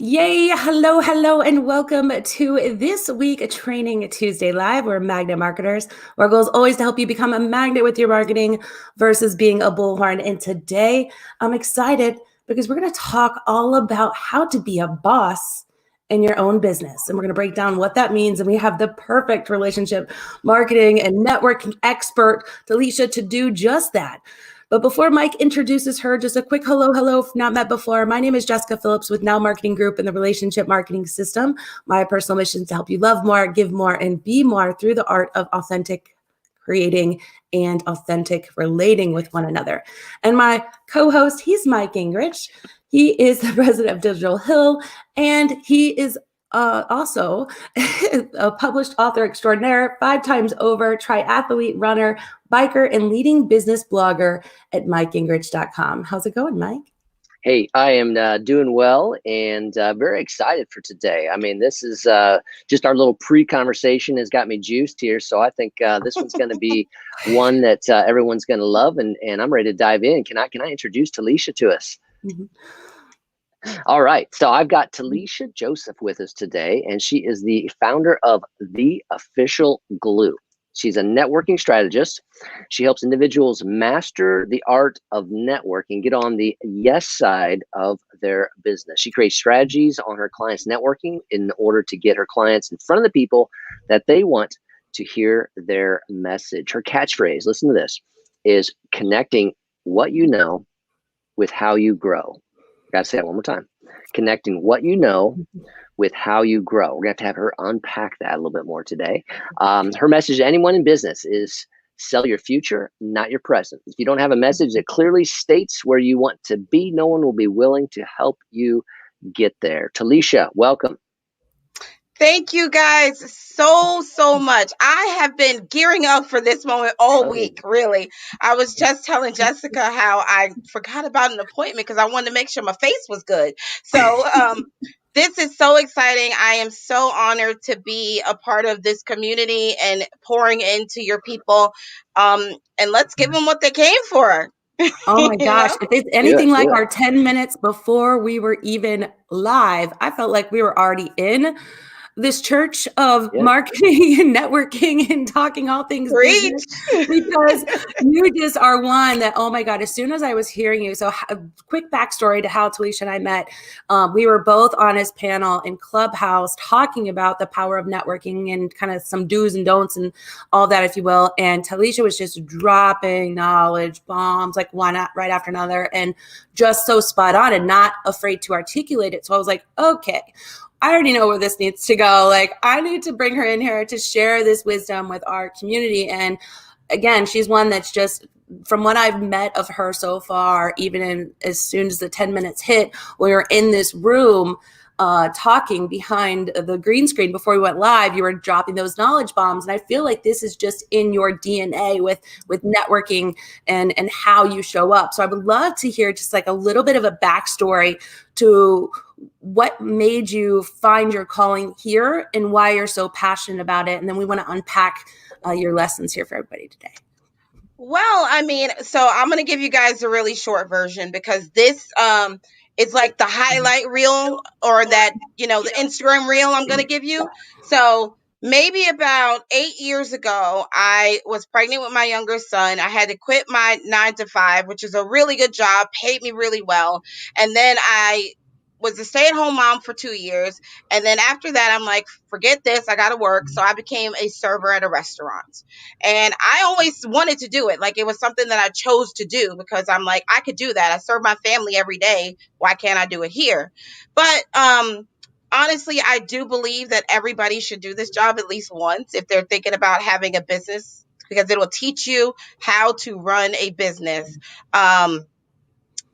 Yay! Hello, hello, and welcome to this week Training Tuesday Live. We're magnet marketers. Our goal is always to help you become a magnet with your marketing versus being a bullhorn. And today I'm excited because we're going to talk all about how to be a boss in your own business. And we're going to break down what that means. And we have the perfect relationship marketing and networking expert, Tollisha, to do just that. But before Mike introduces her, just a quick hello, if not met before. My name is Jessika Phillips with Now Marketing Group and the Relationship Marketing System. My personal mission is to help you love more, give more, and be more through the art of authentic creating and authentic relating with one another. And my co-host, he's Mike Gingerich. He is the president of Digital Hill, and he is also a published author extraordinaire, 5 times over, triathlete, runner, biker, and leading business blogger at MikeGingerich.com. How's it going, Mike? Hey, I am doing well and very excited for today. I mean, this is just our little pre-conversation has got me juiced here. So I think this one's going to be one that everyone's going to love, and I'm ready to dive in. Can I introduce Tollisha to us? Mm-hmm. All right. So I've got Tollisha Joseph with us today, and she is the founder of The Official Glue. She's a networking strategist. She helps individuals master the art of networking, get on the yes side of their business. She creates strategies on her clients' networking in order to get her clients in front of the people that they want to hear their message. Her catchphrase, listen to this, is connecting what you know with how you grow. Got to say that one more time. Connecting what you know with how you grow. We're going to have her unpack that a little bit more today. Her message to anyone in business is sell your future, not your present. If you don't have a message that clearly states where you want to be, no one will be willing to help you get there. Tollisha, welcome. Thank you guys so much. I have been gearing up for this moment all week, really. I was just telling Jessika how I forgot about an appointment because I wanted to make sure my face was good. So this is so exciting. I am so honored to be a part of this community and pouring into your people. And let's give them what they came for. Oh my gosh, if it's anything like Good. our 10 minutes before we were even live, I felt like we were already in this church of marketing and networking and talking all things business, because you just are one that, oh my God, as soon as I was hearing you. So a quick backstory to how Tollisha and I met. We were both on his panel in Clubhouse talking about the power of networking and kind of some do's and don'ts and all that, if you will. And Tollisha was just dropping knowledge bombs, like one right after another, and just so spot on and not afraid to articulate it. So I was like, okay, I already know where this needs to go. Like, I need to bring her in here to share this wisdom with our community. And again, she's one that's just, from what I've met of her so far, even as soon as the 10 minutes hit, we were in this room talking behind the green screen before we went live, you were dropping those knowledge bombs. And I feel like this is just in your DNA with networking and how you show up. So I would love to hear just like a little bit of a backstory to what made you find your calling here and why you're so passionate about it. And then we want to unpack your lessons here for everybody today. Well, I mean, so I'm going to give you guys a really short version because this is like the highlight reel, or that, the Instagram reel I'm going to give you. So maybe about 8 years ago, I was pregnant with my younger son. I had to quit my 9 to 5, which is a really good job, paid me really well. And then I was a stay-at-home mom for 2 years. And then after that, I'm like, forget this, I got to work. So I became a server at a restaurant. And I always wanted to do it. Like, it was something that I chose to do because I'm like, I could do that. I serve my family every day. Why can't I do it here? But honestly, I do believe that everybody should do this job at least once if they're thinking about having a business, because it will teach you how to run a business.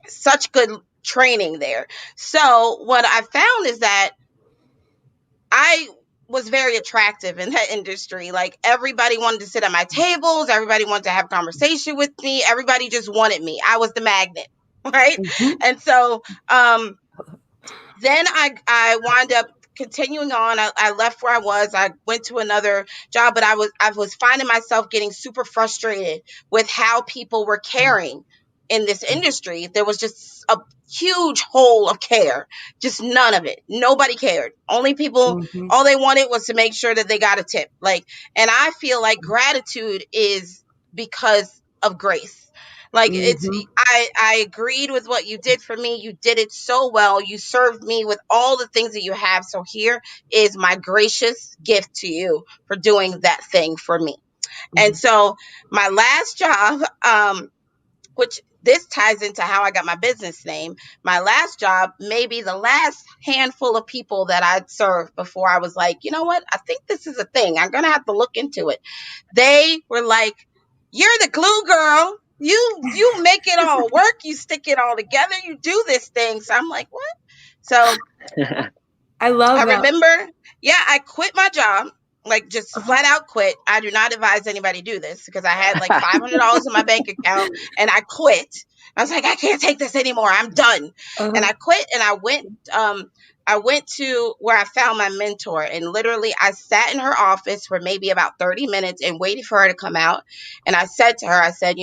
Such good training there. So what I found is that I was very attractive in that industry. Like, everybody wanted to sit at my tables. Everybody wanted to have conversation with me. Everybody just wanted me. I was the magnet. Right. Mm-hmm. And so, then I wound up continuing on. I left where I was. I went to another job, but I was finding myself getting super frustrated with how people were caring in this industry, there was just a huge hole of care, just none of it. Nobody cared. Only people, all they wanted was to make sure that they got a tip. Like, and I feel like gratitude is because of grace. Like, it's, I agreed with what you did for me. You did it so well. You served me with all the things that you have. So here is my gracious gift to you for doing that thing for me. And so my last job, which this ties into how I got my business name. My last job, maybe the last handful of people that I'd served before I was like, you know what? I think this is a thing. I'm going to have to look into it. They were like, you're the glue girl. You make it all work. You stick it all together. You do this thing. So I'm like, what? So I love I that. remember, I quit my job, like just flat out quit. I do not advise anybody do this because I had like $500 in my bank account and I quit. I was like, I can't take this anymore. I'm done. And I quit and I went to where I found my mentor, and literally I sat in her office for maybe about 30 minutes and waited for her to come out. And I said to her, I said,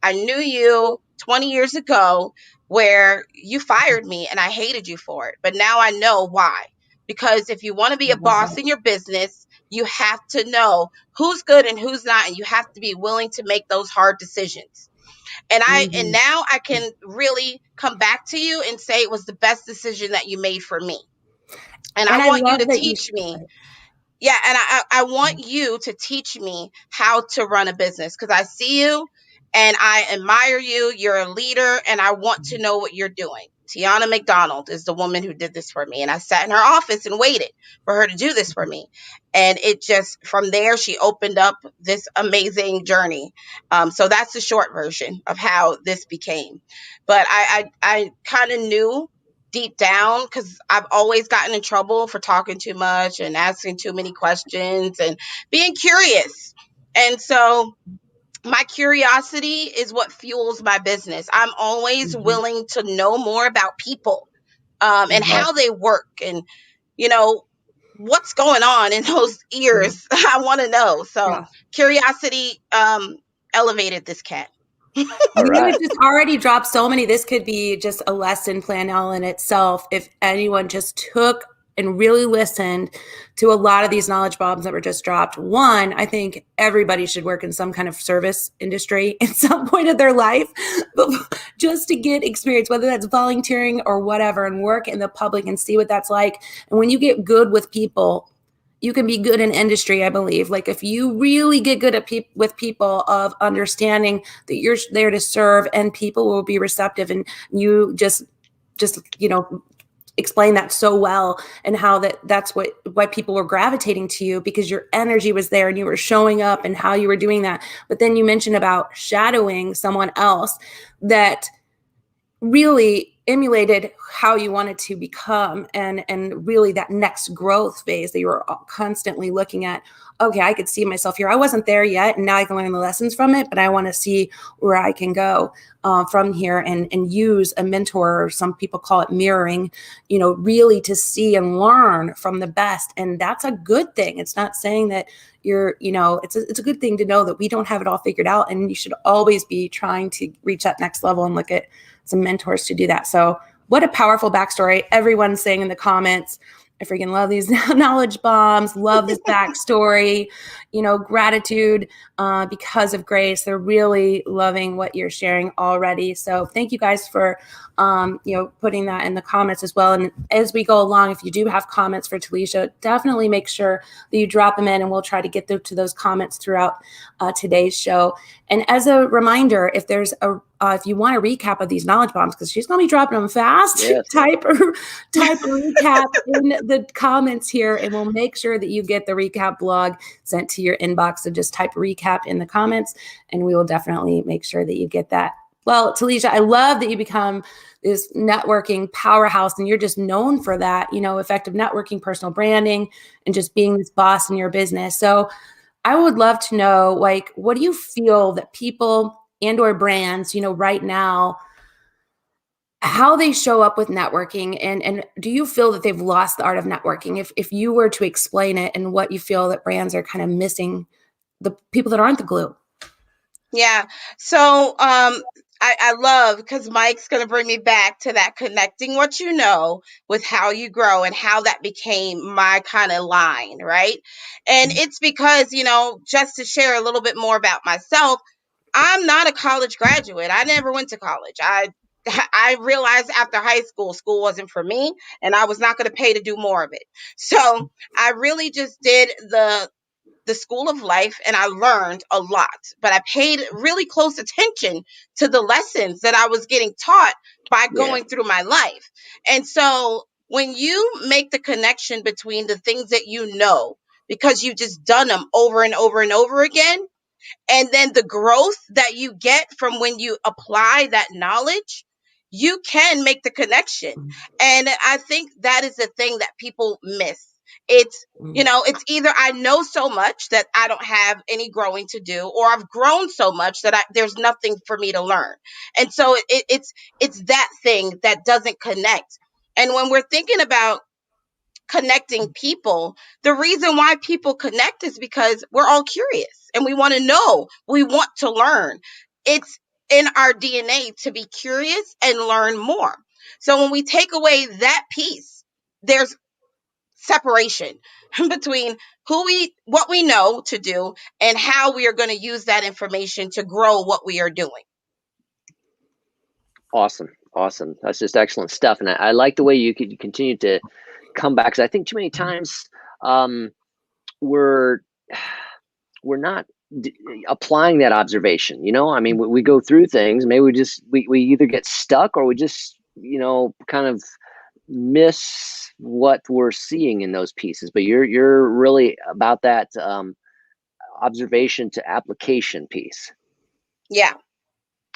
I knew you 20 years ago where you fired me and I hated you for it. But now I know why. Because if you want to be a boss in your business, you have to know who's good and who's not, and you have to be willing to make those hard decisions. And and now I can really come back to you and say it was the best decision that you made for me. And I want you to teach me. Yeah, and I want you to teach me how to run a business, because I see you and I admire you. You're a leader and I want to know what you're doing. Tiana McDonald is the woman who did this for me. And I sat in her office and waited for her to do this for me. And it just, from there, she opened up this amazing journey. So that's the short version of how this became. But I kind of knew deep down, because I've always gotten in trouble for talking too much and asking too many questions and being curious. And so my curiosity is what fuels my business. I'm always willing to know more about people, and how they work, and what's going on in those ears. I want to know. So curiosity elevated this cat. All right. You just already dropped so many. This could be just a lesson plan all in itself if anyone just took and really listened to a lot of these knowledge bombs that were just dropped. One, I think everybody should work in some kind of service industry at some point of their life, just to get experience, whether that's volunteering or whatever, and work in the public and see what that's like. And when you get good with people, you can be good in industry, I believe. Like if you really get good at with people, of understanding that you're there to serve and people will be receptive, and you just explain that so well, and how that's why people were gravitating to you, because your energy was there and you were showing up and how you were doing that. But then you mentioned about shadowing someone else that really emulated how you wanted to become, and really that next growth phase that you were constantly looking at. Okay, I could see myself here. I wasn't there yet, and now I can learn the lessons from it, but I want to see where I can go from here, and use a mentor, or some people call it mirroring, really to see and learn from the best. And that's a good thing. It's not saying that you're, it's a good thing to know that we don't have it all figured out, and you should always be trying to reach that next level and look at some mentors to do that. So what a powerful backstory. Everyone's saying in the comments, I freaking love these knowledge bombs, love this backstory, gratitude because of grace. They're really loving what you're sharing already. So thank you guys for, putting that in the comments as well. And as we go along, if you do have comments for Tollisha, definitely make sure that you drop them in, and we'll try to get to those comments throughout today's show. And as a reminder, if there's if you want a recap of these knowledge bombs, because she's going to be dropping them fast, type a recap in the comments here, and we'll make sure that you get the recap blog sent to your inbox. So just type recap in the comments, and we will definitely make sure that you get that. Well, Tollisha, I love that you become this networking powerhouse, and you're just known for that, effective networking, personal branding, and just being this boss in your business. So I would love to know, like, what do you feel that people and or brands, right now, how they show up with networking, and do you feel that they've lost the art of networking? If you were to explain it, and what you feel that brands are kind of missing, the people that aren't the glue. Yeah. So I love, because Mike's going to bring me back to that connecting what you know with how you grow, and how that became my kind of line, right? And it's because, just to share a little bit more about myself, I'm not a college graduate. I never went to college. I realized after high school wasn't for me, and I was not going to pay to do more of it. So I really just did the school of life, and I learned a lot, but I paid really close attention to the lessons that I was getting taught by Yeah. going through my life. And so when you make the connection between the things that you know, because you've just done them over and over and over again, and then the growth that you get from when you apply that knowledge, you can make the connection. And I think that is the thing that people miss. It's, it's either I know so much that I don't have any growing to do, or I've grown so much that there's nothing for me to learn. And so it's that thing that doesn't connect. And when we're thinking about connecting people, the reason why people connect is because we're all curious and we want to know, we want to learn. It's in our DNA to be curious and learn more. So when we take away that piece, there's separation between what we know to do, and how we are going to use that information to grow what we are doing. Awesome. That's just excellent stuff. And I like the way you could continue to come back, because I think too many times we're not applying that observation. I mean, we go through things, maybe we either get stuck, or we just kind of miss what we're seeing in those pieces. But you're really about that observation to application piece. Yeah.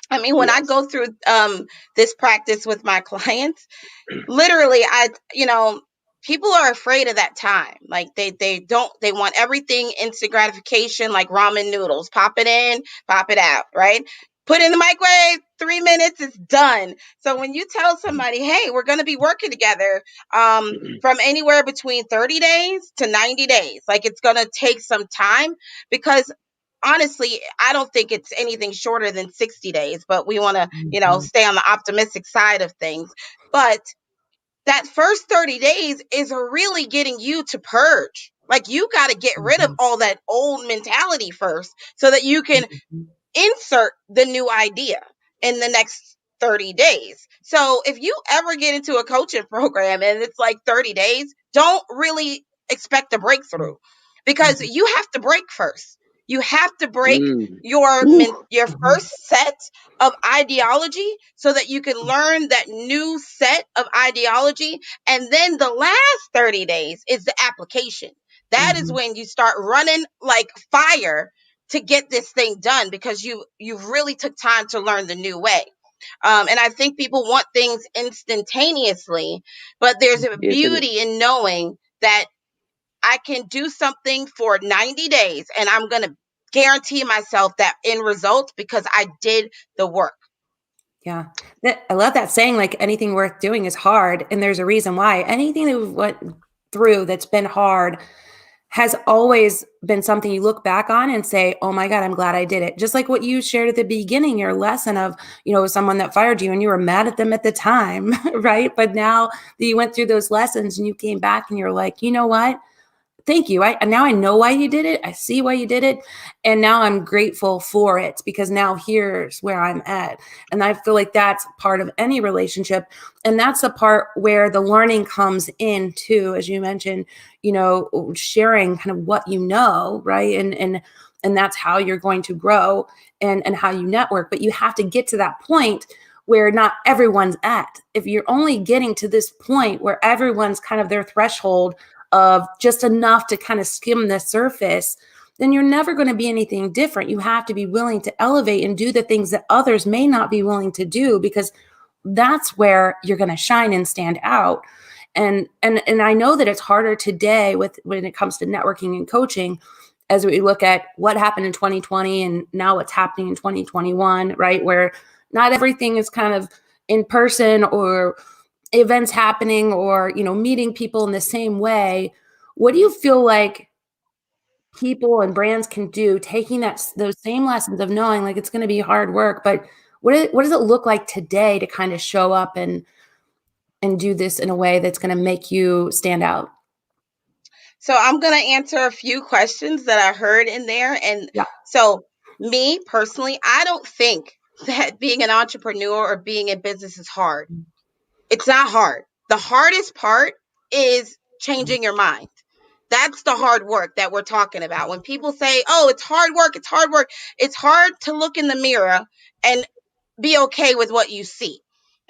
I mean, when I Yes. go through this practice with my clients, literally, people are afraid of that time. Like they want everything instant gratification, like ramen noodles, pop it in, pop it out, right? Put it in the microwave, 3 minutes, it's done. So when you tell somebody, hey, we're going to be working together from anywhere between 30 days to 90 days, like it's going to take some time, because honestly, I don't think it's anything shorter than 60 days, but we want to, stay on the optimistic side of things. But that first 30 days is really getting you to purge. Like, you got to get rid of all that old mentality first, so that you can insert the new idea in the next 30 days. So if you ever get into a coaching program and it's like 30 days, don't really expect a breakthrough, because you have to break first. You have to break your first set of ideology, so that you can learn that new set of ideology. And then the last 30 days is the application. That is when you start running like fire to get this thing done, because you really took time to learn the new way. And I think people want things instantaneously, but there's a beauty in knowing that I can do something for 90 days, and I'm going to guarantee myself that end result, because I did the work. Yeah. I love that saying, like, anything worth doing is hard. And there's a reason why. Anything that we went through that's been hard has always been something you look back on and say, oh my God, I'm glad I did it. Just like what you shared at the beginning, your lesson of, someone that fired you and you were mad at them at the time, right? But now that you went through those lessons and you came back and you're like, you know what? Thank you. Now I know why you did it. I see why you did it. And now I'm grateful for it, because now here's where I'm at. And I feel like that's part of any relationship. And that's the part where the learning comes in too, as you mentioned, sharing kind of what you know, right? And that's how you're going to grow and how you network. But you have to get to that point where not everyone's at. If you're only getting to this point where everyone's kind of their threshold of just enough to kind of skim the surface, then you're never going to be anything different. You have to be willing to elevate and do the things that others may not be willing to do, because that's where you're going to shine and stand out. And I know that it's harder today when it comes to networking and coaching, as we look at what happened in 2020 and now what's happening in 2021, right? Where not everything is kind of in person, or events happening, or meeting people in the same way. What do you feel like people and brands can do, taking those same lessons of knowing, like, it's going to be hard work, but what does it look like today to kind of show up and do this in a way that's going to make you stand out? So I'm going to answer a few questions that I heard in there. And Yeah. so, me personally, I don't think that being an entrepreneur or being in business is hard. It's not hard. The hardest part is changing your mind. That's the hard work that we're talking about. When people say, oh, it's hard work, it's hard work, it's hard to look in the mirror and be okay with what you see.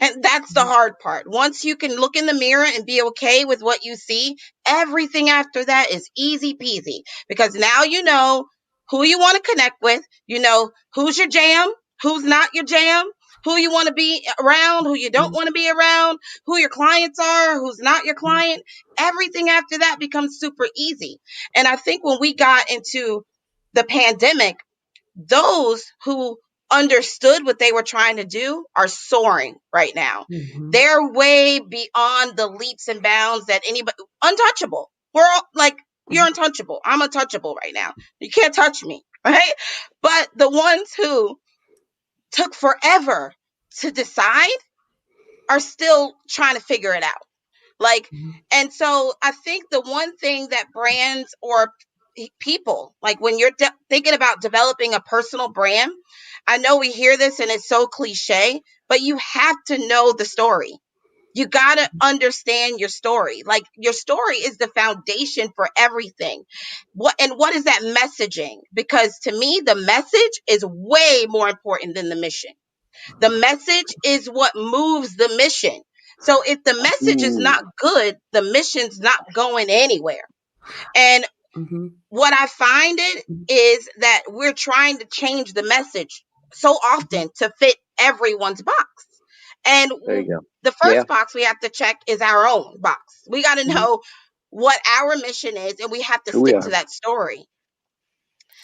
And that's the hard part. Once you can look in the mirror and be okay with what you see, everything after that is easy peasy, because now you know who you want to connect with, you know who's your jam, who's not your jam, who you want to be around, who you don't want to be around, who your clients are, who's not your client. Everything after that becomes super easy. And I think when we got into the pandemic, those who understood what they were trying to do are soaring right now. They're way beyond the leaps and bounds that anybody, untouchable. We're all like, you're untouchable. I'm untouchable right now. You can't touch me, right? But the ones who took forever to decide are still trying to figure it out. Like, and so I think the one thing that brands or people, like when you're thinking about developing a personal brand, I know we hear this and it's so cliche, but you have to know the story. You got to understand your story. Like, your story is the foundation for everything. What is that messaging? Because to me, the message is way more important than the mission. The message is what moves the mission. So if the message is not good, the mission's not going anywhere. And what I find it is that we're trying to change the message so often to fit everyone's box. And There you go. the first box we have to check is our own box. We got to know what our mission is, and we have to stick to that story.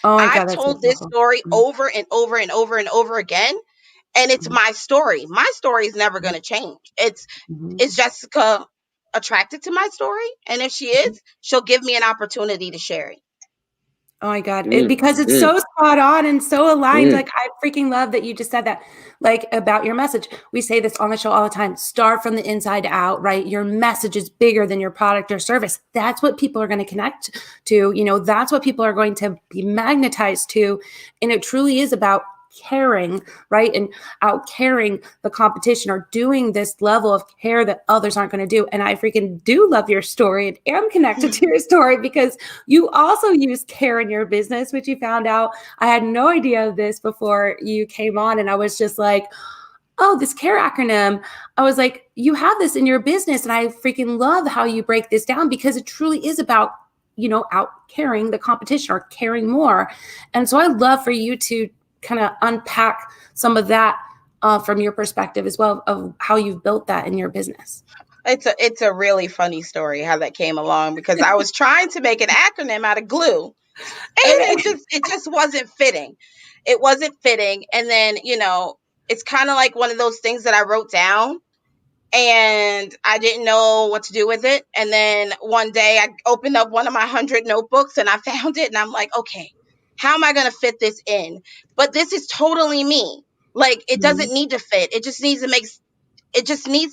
Oh my God, I've that's so told this powerful. story over and over and over and over again, and it's my story. My story is never going to change. Is Jessika attracted to my story? And if she is, she'll give me an opportunity to share it. Oh my God. Because it's so spot on and so aligned. Like, I freaking love that you just said that, like, about your message. We say this on the show all the time. Start from the inside out, right? Your message is bigger than your product or service. That's what people are going to connect to. You know, that's what people are going to be magnetized to. And it truly is about caring, right? And out caring the competition, or doing this level of care that others aren't going to do. And I freaking do love your story and am connected to your story, because you also use care in your business, which you found out. I had no idea of this before you came on. And I was just like, oh, this care acronym. I was like, you have this in your business. And I freaking love how you break this down, because it truly is about, you know, out caring the competition or caring more. And so I'd love for you to kind of unpack some of that from your perspective as well, of how you've built that in your business. It's a really funny story how that came along, because I was trying to make an acronym out of glue, and it just wasn't fitting. It wasn't fitting. And then, you know, it's kind of like one of those things that I wrote down and I didn't know what to do with it. And then one day I opened up one of my 100 notebooks and I found it, and I'm like, okay, how am I going to fit this in? But this is totally me. Like, it doesn't need to fit. It just needs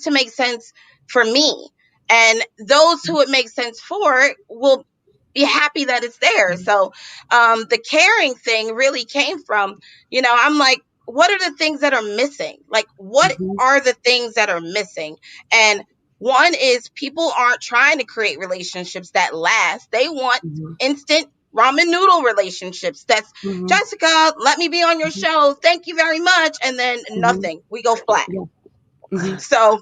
to make sense for me. And those who it makes sense for will be happy that it's there. So the caring thing really came from, you know, I'm like, what are the things that are missing? Like, what are the things that are missing? And one is, people aren't trying to create relationships that last. They want instant ramen noodle relationships. That's Jessika, let me be on your show. Thank you very much. And then nothing. We go flat. So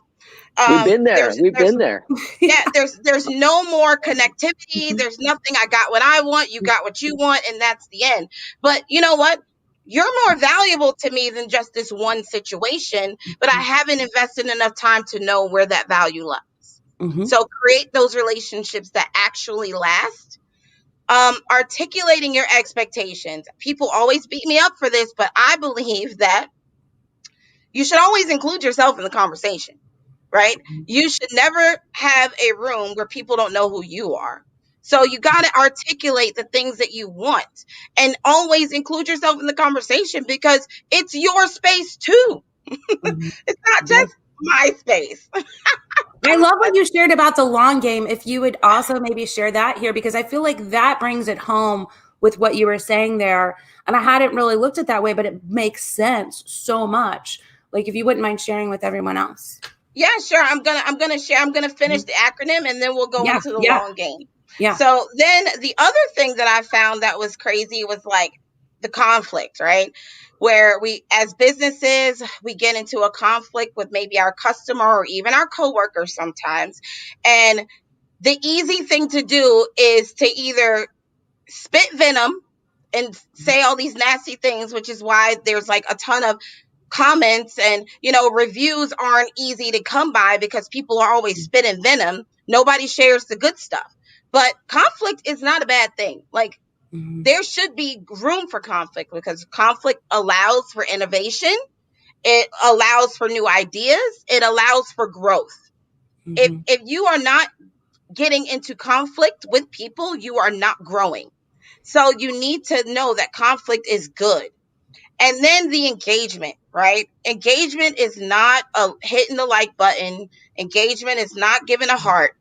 we've been there. We've been there. Yeah, there's no more connectivity. There's nothing. I got what I want, you got what you want, and that's the end. But you know what? You're more valuable to me than just this one situation, but I haven't invested enough time to know where that value lies. So create those relationships that actually last. Articulating your expectations. People always beat me up for this, but I believe that you should always include yourself in the conversation, right? You should never have a room where people don't know who you are. So you got to articulate the things that you want and always include yourself in the conversation because it's your space too. It's not just my space. I love what you shared about the long game. If you would also maybe share that here, because I feel like that brings it home with what you were saying there. And I hadn't really looked at that way, but it makes sense so much. Like if you wouldn't mind sharing with everyone else. Yeah, sure. I'm gonna share. I'm gonna finish the acronym and then we'll go Yeah, into the yeah, long game. yeah. So then the other thing that I found that was crazy was like the conflict, right? Where we, as businesses, we get into a conflict with maybe our customer or even our coworkers sometimes. And the easy thing to do is to either spit venom and say all these nasty things, which is why there's like a ton of comments and reviews aren't easy to come by because people are always spitting venom. Nobody shares the good stuff. But conflict is not a bad thing. Like there should be room for conflict because conflict allows for innovation. It allows for new ideas. It allows for growth. If you are not getting into conflict with people, you are not growing. So you need to know that conflict is good. And then the engagement, right? Engagement is not hitting the like button. Engagement is not giving a heart.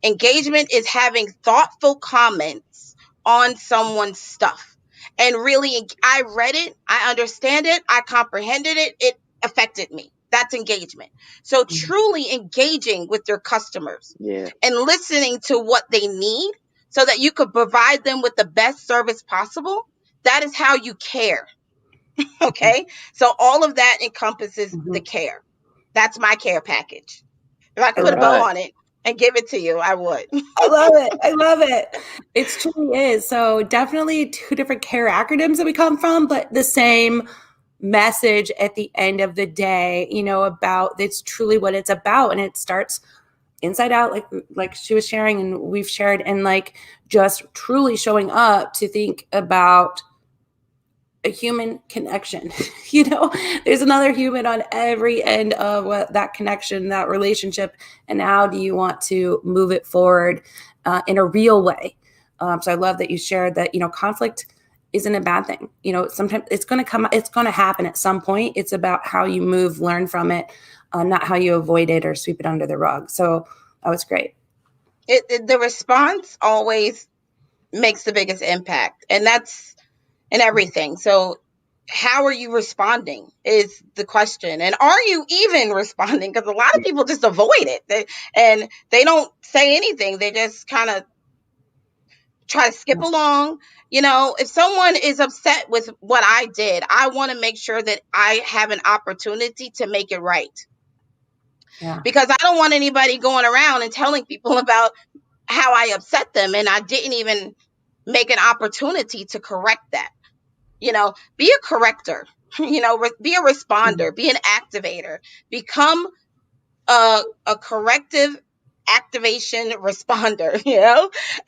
Engagement is having thoughtful comments on someone's stuff. And really, I read it, I understand it, I comprehended it, it affected me. That's engagement. So truly engaging with your customers and listening to what they need so that you could provide them with the best service possible. That is how you care. Okay. So all of that encompasses the care. That's my care package. If I could put a bow on it and give it to you, I would. I love it. I love it. It truly is. So definitely two different care acronyms that we come from, but the same message at the end of the day, about it's truly what it's about. And it starts inside out, like she was sharing and we've shared, and like just truly showing up to think about a human connection. There's another human on every end of that connection, that relationship, and how do you want to move it forward in a real way. So I love that you shared that, conflict isn't a bad thing. Sometimes it's going to happen at some point. It's about how you move, learn from it, not how you avoid it or sweep it under the rug. So that was great. The response always makes the biggest impact, and that's in everything. So how are you responding is the question. And are you even responding? Because a lot of people just avoid it and they don't say anything. They just kind of try to skip along. If someone is upset with what I did, I want to make sure that I have an opportunity to make it right. Yeah. Because I don't want anybody going around and telling people about how I upset them and I didn't even make an opportunity to correct that. Be a corrector, be a responder, be an activator, become a corrective activation responder,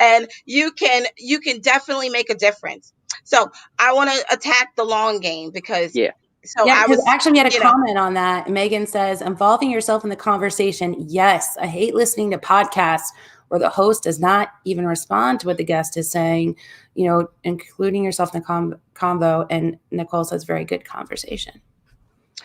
and you can definitely make a difference. So I want to attack the long game because I was actually, we had a comment on that. Megan says, involving yourself in the conversation. Yes, I hate listening to podcasts where the host does not even respond to what the guest is saying, including yourself in the convo. And Nicole says, very good conversation.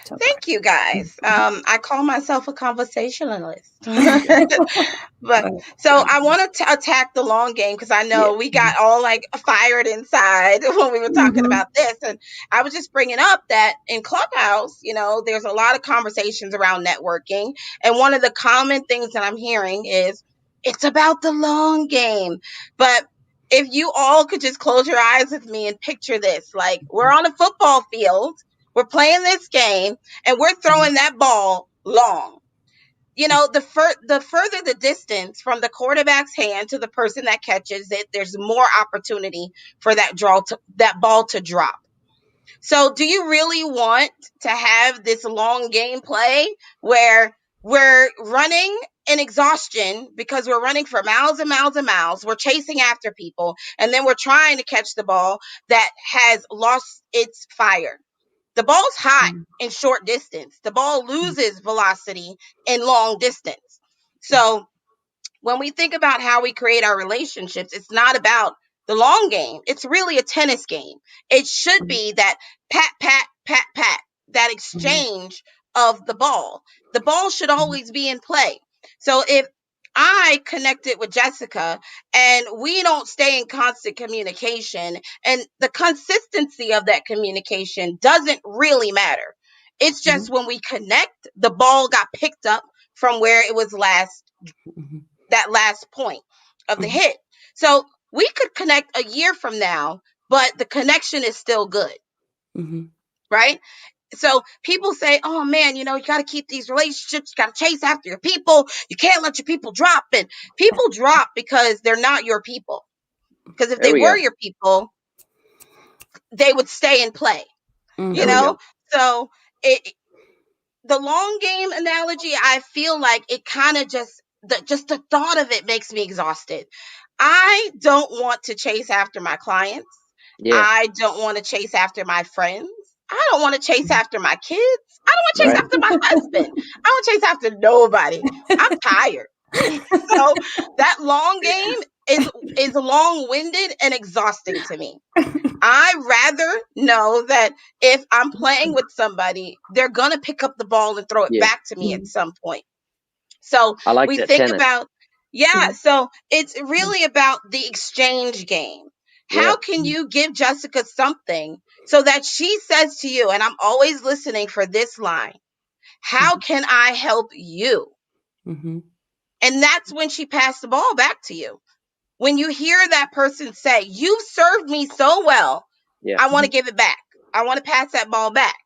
So thank you guys. I call myself a conversationalist. But so I want to attack the long game because I know we got all like fired inside when we were talking about this. And I was just bringing up that in Clubhouse, there's a lot of conversations around networking. And one of the common things that I'm hearing is it's about the long game. But if you all could just close your eyes with me and picture this, like we're on a football field, we're playing this game, and we're throwing that ball long. The further the distance from the quarterback's hand to the person that catches it, there's more opportunity for that ball to drop. So do you really want to have this long game play where we're running in exhaustion because we're running for miles and miles and miles, we're chasing after people, and then we're trying to catch the ball that has lost its fire? The ball's hot in short distance. The ball loses velocity in long distance. So when we think about how we create our relationships, it's not about the long game. It's really a tennis game. It should be that pat, pat, pat, pat, that exchange of the ball. The ball should always be in play. So if I connected with Jessika and we don't stay in constant communication, and the consistency of that communication doesn't really matter. It's just when we connect, the ball got picked up from where it was that last point of the hit. So we could connect a year from now, but the connection is still good. Right? So people say, oh man, you got to keep these relationships. You got to chase after your people. You can't let your people drop. And people drop because they're not your people. Because if they were your people, they would stay and play. So the long game analogy, I feel like it kind of just the thought of it makes me exhausted. I don't want to chase after my clients. I don't want to chase after my friends. I don't want to chase after my kids. I don't want to chase after my husband. I don't want to chase after nobody. I'm tired. So that long game is long-winded and exhausting to me. I rather know that if I'm playing with somebody, they're gonna pick up the ball and throw it back to me at some point. So we think about, so it's really about the exchange game. How can you give Jessika something so that she says to you, and I'm always listening for this line, how can I help you? And that's when she passed the ball back to you. When you hear that person say, you've served me so well, I want to give it back. I want to pass that ball back.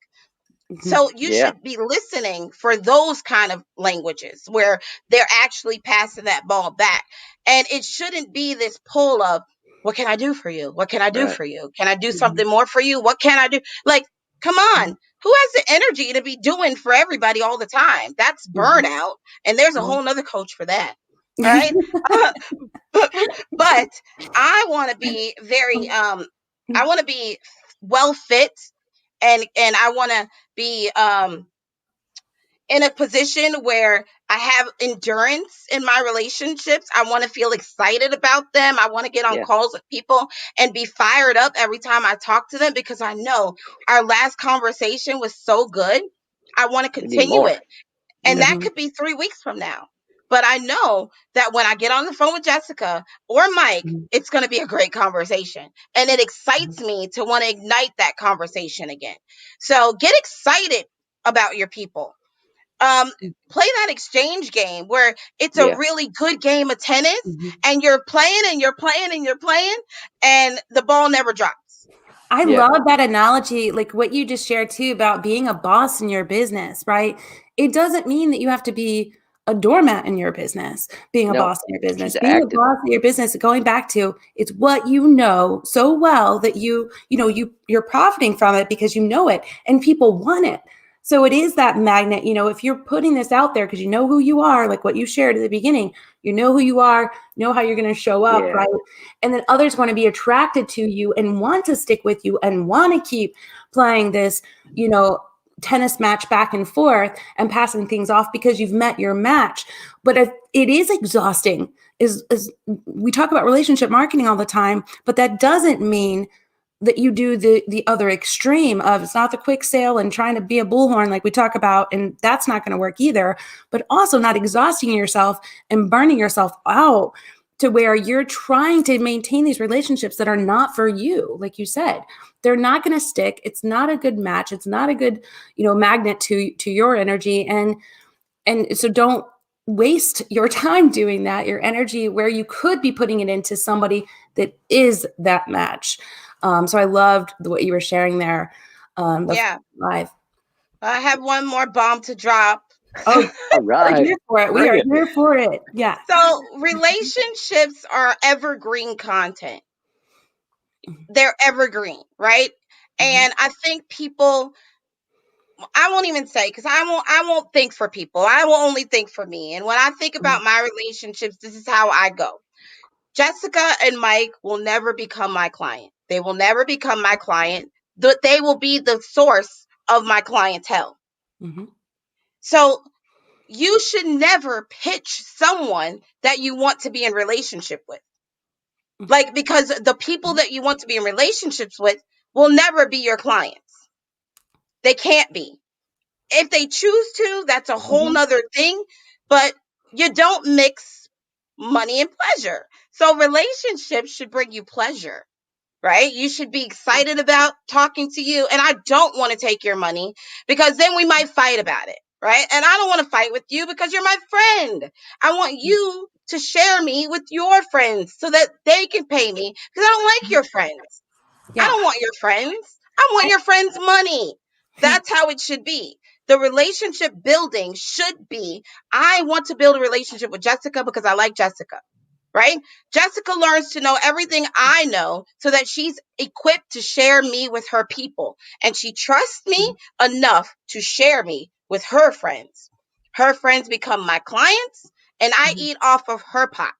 So you should be listening for those kind of languages where they're actually passing that ball back. And it shouldn't be this pull of, what can I do for you? What can I do for you? Can I do something more for you? What can I do? Like, come on. Who has the energy to be doing for everybody all the time? That's burnout. And there's a whole nother coach for that. All right. But I want to be I want to be well fit, and I want to be in a position where I have endurance in my relationships. I want to feel excited about them. I want to get on calls with people and be fired up every time I talk to them, because I know our last conversation was so good. I want to continue it. And that could be 3 weeks from now. But I know that when I get on the phone with Jessika or Mike, it's going to be a great conversation. And it excites me to want to ignite that conversation again. So get excited about your people. Play that exchange game where it's a really good game of tennis, and you're playing and you're playing and you're playing, and the ball never drops. I love that analogy, like what you just shared too, about being a boss in your business, right? It doesn't mean that you have to be a doormat in your business, being a boss in your business. Being a boss in your business, going back to, it's what you know so well that you're profiting from it because you know it and people want it. So it is that magnet, if you're putting this out there because you know who you are, like what you shared at the beginning, you know who you are, know how you're going to show up, right? And then others want to be attracted to you and want to stick with you and want to keep playing this, tennis match back and forth and passing things off because you've met your match. But if it is exhausting, is we talk about relationship marketing all the time, but that doesn't mean that you do the other extreme of, it's not the quick sale and trying to be a bullhorn like we talk about, and that's not going to work either, but also not exhausting yourself and burning yourself out to where you're trying to maintain these relationships that are not for you. Like you said, they're not going to stick. It's not a good match. It's not a good, magnet to your energy. And so don't waste your time doing that, your energy, where you could be putting it into somebody that is that match. So I loved what you were sharing there. Live. I have one more bomb to drop. Oh, all right. We're here for it. We are here for it. Yeah. So relationships are evergreen content. They're evergreen, right? And I think people, I won't even say, because I won't think for people. I will only think for me. And when I think about my relationships, this is how I go. Jessika and Mike will never become my client. They will never become my client. They will be the source of my clientele. So you should never pitch someone that you want to be in relationship with. Like, because the people that you want to be in relationships with will never be your clients. They can't be. If they choose to, that's a whole nother thing, but you don't mix money and pleasure. So relationships should bring you pleasure, right? You should be excited about talking to you. And I don't want to take your money because then we might fight about it, right? And I don't want to fight with you because you're my friend. I want you to share me with your friends so that they can pay me because I don't like your friends. I don't want your friends. I want your friends' money. That's how it should be. The relationship building should be, I want to build a relationship with Jessika because I like Jessika, right? Jessika learns to know everything I know so that she's equipped to share me with her people. And she trusts me enough to share me with her friends. Her friends become my clients, and I eat off of her pot.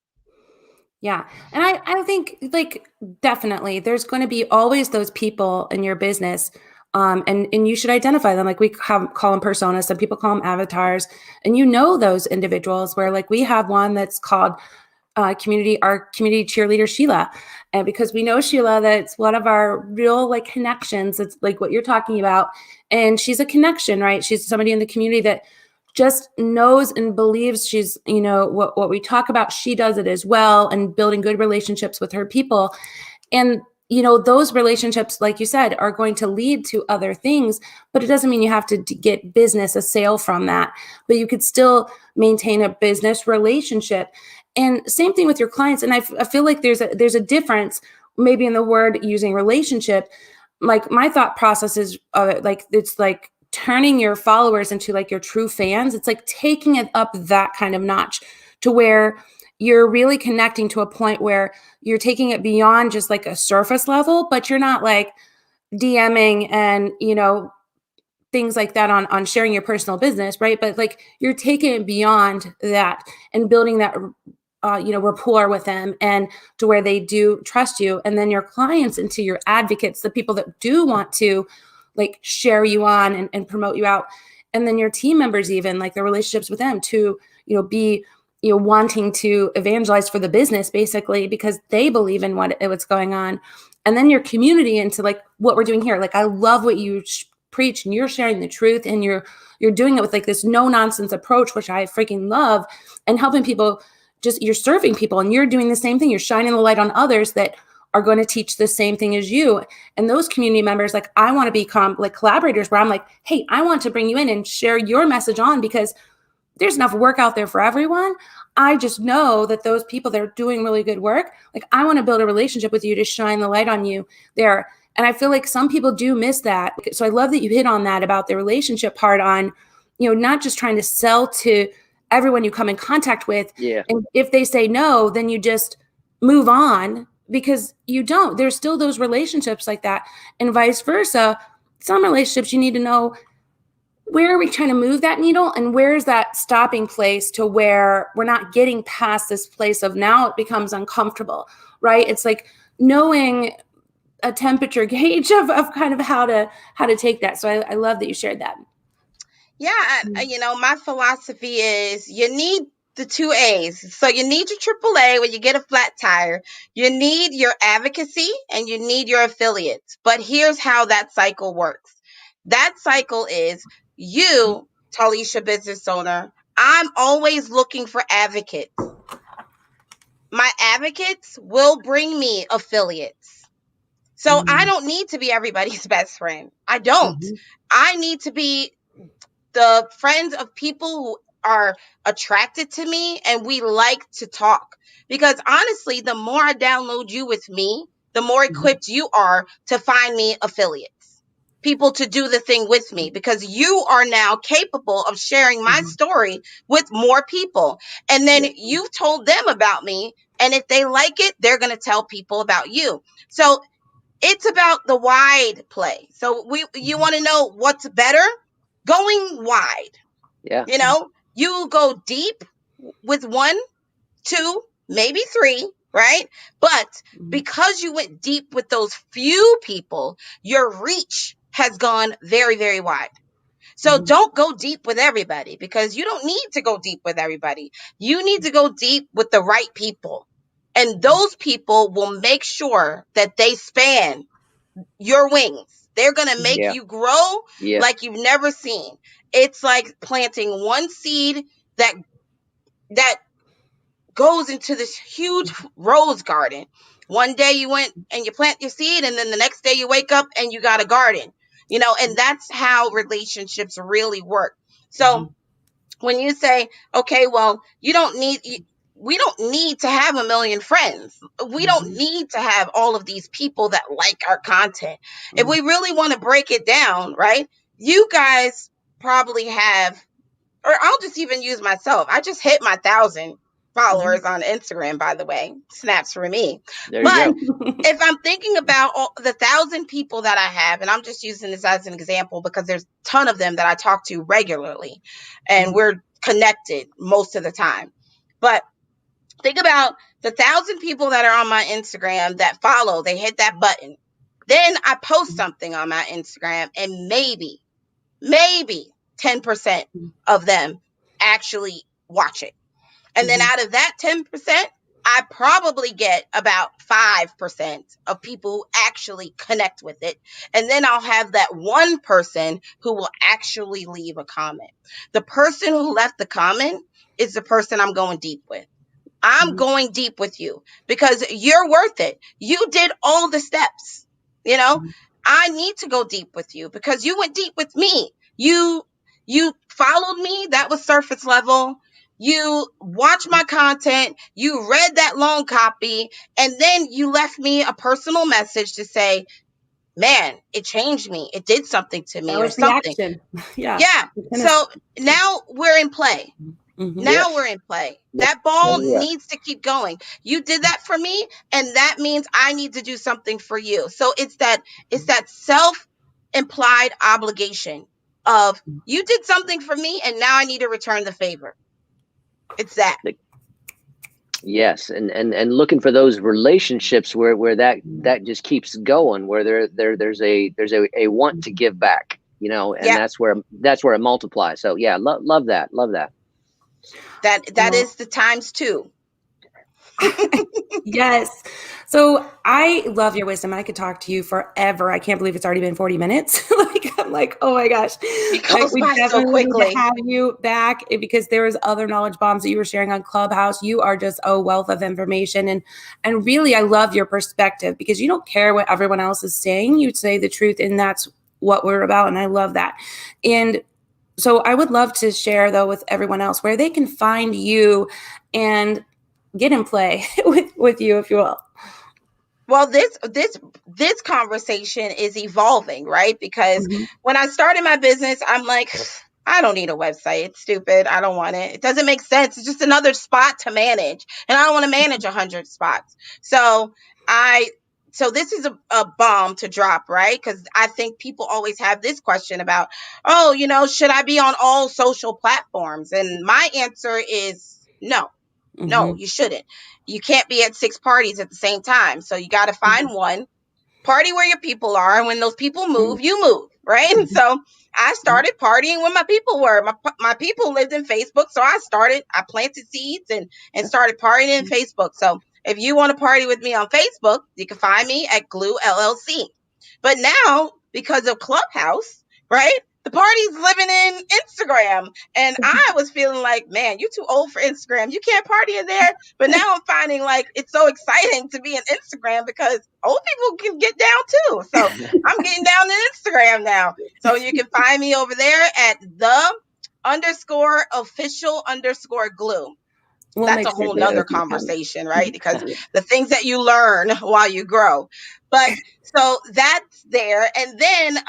Yeah. And I think, like, definitely there's going to be always those people in your business. And you should identify them. Like, we call them personas. Some people call them avatars. And you know those individuals where, like, we have one that's called our community cheerleader, Sheila. And because we know Sheila, that's one of our real, like, connections. It's like what you're talking about. And she's a connection, right? She's somebody in the community that just knows and believes she's, what we talk about, she does it as well, and building good relationships with her people. And, those relationships, like you said, are going to lead to other things, but it doesn't mean you have to get a sale from that, but you could still maintain a business relationship. And same thing with your clients. And I feel like there's a difference maybe in the word using relationship. Like, my thought process is it's like turning your followers into, like, your true fans. It's like taking it up that kind of notch to where you're really connecting to a point where you're taking it beyond just like a surface level, but you're not like DMing and, things like that on sharing your personal business, right? But, like, you're taking it beyond that and building that rapport with them, and to where they do trust you, and then your clients into your advocates, the people that do want to, like, share you on and promote you out, and then your team members, even like the relationships with them to be wanting to evangelize for the business, basically, because they believe in what's going on, and then your community into, like, what we're doing here. Like, I love what you preach, and you're sharing the truth, and you're doing it with, like, this no nonsense approach, which I freaking love, and helping people. Just, you're serving people, and you're doing the same thing. You're shining the light on others that are going to teach the same thing as you. And those community members, like, I want to become like collaborators where I'm like, hey, I want to bring you in and share your message on, because there's enough work out there for everyone. I just know that those people that are doing really good work, like, I want to build a relationship with you to shine the light on you there. And I feel like some people do miss that. So I love that you hit on that about the relationship part on, not just trying to sell to everyone you come in contact with. Yeah. And if they say no, then you just move on, because you don't. There's still those relationships like that, and vice versa. Some relationships you need to know, where are we trying to move that needle, and where is that stopping place to where we're not getting past this place of now it becomes uncomfortable, right? It's like knowing a temperature gauge of kind of how to take that. So I love that you shared that. Yeah, my philosophy is you need the two A's. So you need your triple A when you get a flat tire. You need your advocacy and you need your affiliates. But here's how that cycle works. That cycle is you, Tollisha business owner, I'm always looking for advocates. My advocates will bring me affiliates. So I don't need to be everybody's best friend. I don't. I need to be the friends of people who are attracted to me and we like to talk. Because honestly, the more I download you with me, the more equipped you are to find me affiliates, people to do the thing with me, because you are now capable of sharing my story with more people. And then you've told them about me. And if they like it, they're going to tell people about you. So it's about the wide play. So you want to know what's better? Going wide. Yeah. You go deep with 1, 2, maybe 3, right? But because you went deep with those few people, your reach has gone very, very wide. So don't go deep with everybody, because you don't need to go deep with everybody. You need to go deep with the right people. And those people will make sure that they span your wings. They're going to make you grow like you've never seen. It's like planting one seed that goes into this huge rose garden. One day you went and you plant your seed, and then the next day you wake up and you got a garden. And that's how relationships really work. So when you say, okay, well, we don't need to have 1 million friends. We don't need to have all of these people that like our content. If we really want to break it down, right? You guys probably have, or I'll just even use myself. I just hit my 1,000 followers on Instagram, by the way. Snaps for me. There you go. If I'm thinking about all the 1,000 people that I have, and I'm just using this as an example because there's a ton of them that I talk to regularly, and we're connected most of the time. But think about the 1,000 people that are on my Instagram that follow, they hit that button. Then I post something on my Instagram, and maybe 10% of them actually watch it. And then out of that 10%, I probably get about 5% of people who actually connect with it. And then I'll have that one person who will actually leave a comment. The person who left the comment is the person I'm going deep with. I'm going deep with you because you're worth it. You did all the steps. I need to go deep with you because you went deep with me. You followed me. That was surface level. You watched my content. You read that long copy. And then you left me a personal message to say, man, it changed me. It did something to me or something. Action. Yeah. So now we're in play. Now we're in play. That ball needs to keep going. You did that for me, and that means I need to do something for you. So it's that self-implied obligation of you did something for me, and now I need to return the favor. It's that. Yes, and looking for those relationships where that just keeps going, where there's a want to give back, and that's where it multiplies. So yeah, love that. That is the times 2. Yes. So I love your wisdom. I could talk to you forever. I can't believe it's already been 40 minutes. I'm like, oh my gosh. It goes We by so definitely quickly. need to have you back because there was other knowledge bombs that you were sharing on Clubhouse. You are just a wealth of information. And really, I love your perspective because you don't care what everyone else is saying. You say the truth, and that's what we're about. And I love that. And so I would love to share, though, with everyone else where they can find you and get in play with you, if you will. Well, this conversation is evolving, right? Because when I started my business, I'm like, I don't need a website. It's stupid. I don't want it. It doesn't make sense. It's just another spot to manage, and I don't want to manage 100 spots. So this is a bomb to drop, right? Because I think people always have this question about, should I be on all social platforms? And my answer is no. No, you shouldn't. You can't be at 6 parties at the same time. So you got to find one party where your people are. And when those people move, you move, right? And so I started partying where my people were. My people lived in Facebook. So I planted seeds and started partying in Facebook. So if you want to party with me on Facebook, you can find me at Glue LLC. But now, because of Clubhouse, right? The party's living in Instagram. And I was feeling like, man, you're too old for Instagram. You can't party in there. But now I'm finding like it's so exciting to be in Instagram because old people can get down too. So I'm getting down to Instagram now. So you can find me over there at _official_glue. That's a whole nother conversation, right? Because the things that you learn while you grow. But so that's there. And then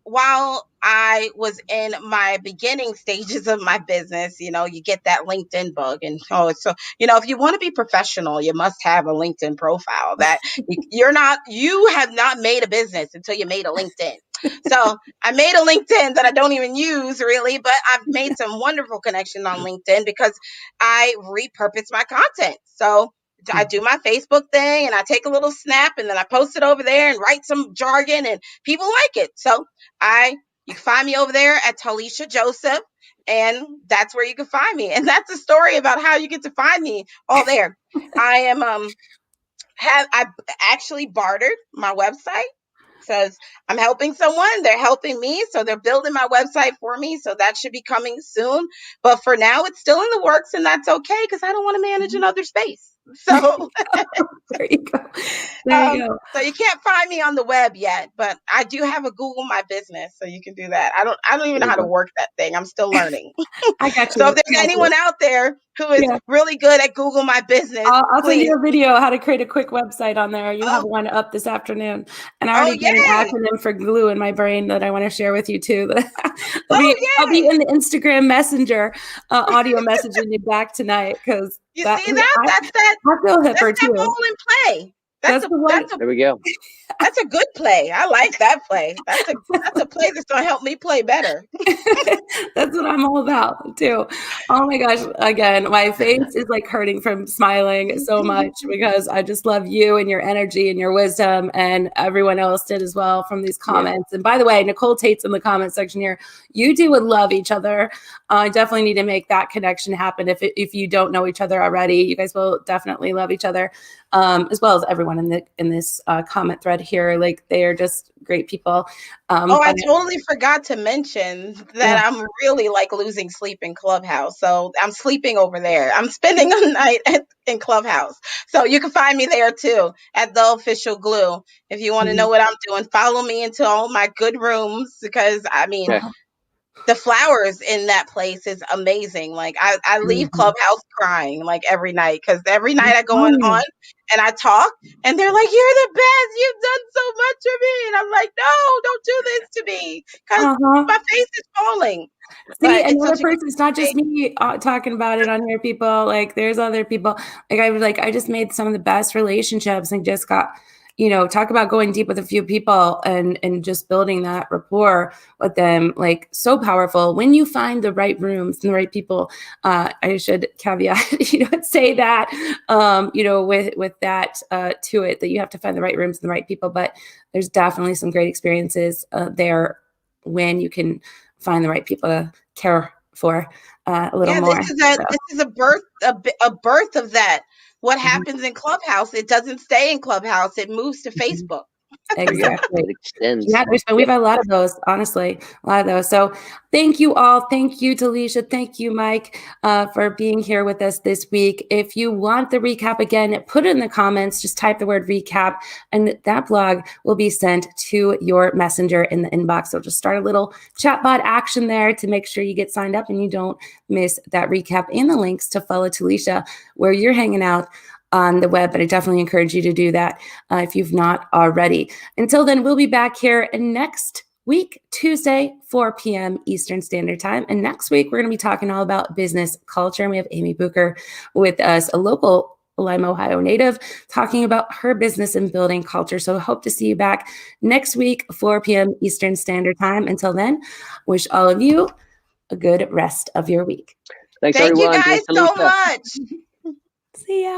while I was in my beginning stages of my business, you get that LinkedIn bug. And if you want to be professional, you must have a LinkedIn profile that you have not made a business until you made a LinkedIn. So I made a LinkedIn that I don't even use really, but I've made some wonderful connections on LinkedIn because I repurpose my content. So I do my Facebook thing and I take a little snap and then I post it over there and write some jargon and people like it. So I You can find me over there at Tollisha Joseph, and that's where you can find me. And that's a story about how you get to find me all there. I am I actually bartered my website because I'm helping someone, they're helping me, so they're building my website for me, so that should be coming soon. But for now, it's still in the works, and that's okay because I don't want to manage another space. So there you go. There you go. So you can't find me on the web yet, but I do have a Google My Business, so you can do that. I don't even know how to work that thing. I'm still learning. I got you. So if there's anyone out there who is really good at Google My Business, I'll please. send you a video how to create a quick website on there. You have one up this afternoon, and I already got an acronym for glue in my brain that I want to share with you too. I'll be in the Instagram Messenger audio messaging you back tonight because you see that I feel hipper that's that ball in play. That's there we go. That's a good play. I like that play. That's a play that's gonna help me play better. That's what I'm all about too. Oh my gosh. Again, my face is like hurting from smiling so much because I just love you and your energy and your wisdom, and everyone else did as well from these comments. And by the way, Nicole Tate's in the comment section here. You two would love each other. I definitely need to make that connection happen. If you don't know each other already, you guys will definitely love each other, as well as everyone in this comment thread here. Like, they are just great people. I totally forgot to mention that I'm really like losing sleep in Clubhouse. So I'm sleeping over there. I'm spending a night in Clubhouse. So you can find me there too at The Official Glue. If you want to know what I'm doing, follow me into all my good rooms, because I mean, the flowers in that place is amazing. Like I leave Clubhouse crying like every night, because every night I go on and I talk, and they're like, "You're the best. You've done so much for me." And I'm like, "No, don't do this to me," because my face is falling. See, another person, it's not just me talking about it on here, people. Like, there's other people. I just made some of the best relationships and just got, talk about going deep with a few people and just building that rapport with them. Like, so powerful when you find the right rooms and the right people. I should caveat, say that, with that to it, that you have to find the right rooms and the right people. But there's definitely some great experiences there when you can find the right people to care for a little more. This is a birth of that. What happens in Clubhouse, it doesn't stay in Clubhouse. It moves to Facebook. Exactly. It extends. Yeah, we've had a lot of those, honestly, a lot of those. So thank you all. Thank you, Tollisha. Thank you, Mike, for being here with us this week. If you want the recap again, put it in the comments. Just type the word recap, and that blog will be sent to your messenger in the inbox. So just start a little chatbot action there to make sure you get signed up and you don't miss that recap and the links to follow Tollisha where you're hanging out on the web. But I definitely encourage you to do that if you've not already. Until then, we'll be back here next week, Tuesday, 4 p.m. Eastern Standard Time. And next week, we're going to be talking all about business culture. And we have Amy Booker with us, a local Lima, Ohio native, talking about her business and building culture. So I hope to see you back next week, 4 p.m. Eastern Standard Time. Until then, wish all of you a good rest of your week. Thanks, everyone. Thank you guys so much. See ya.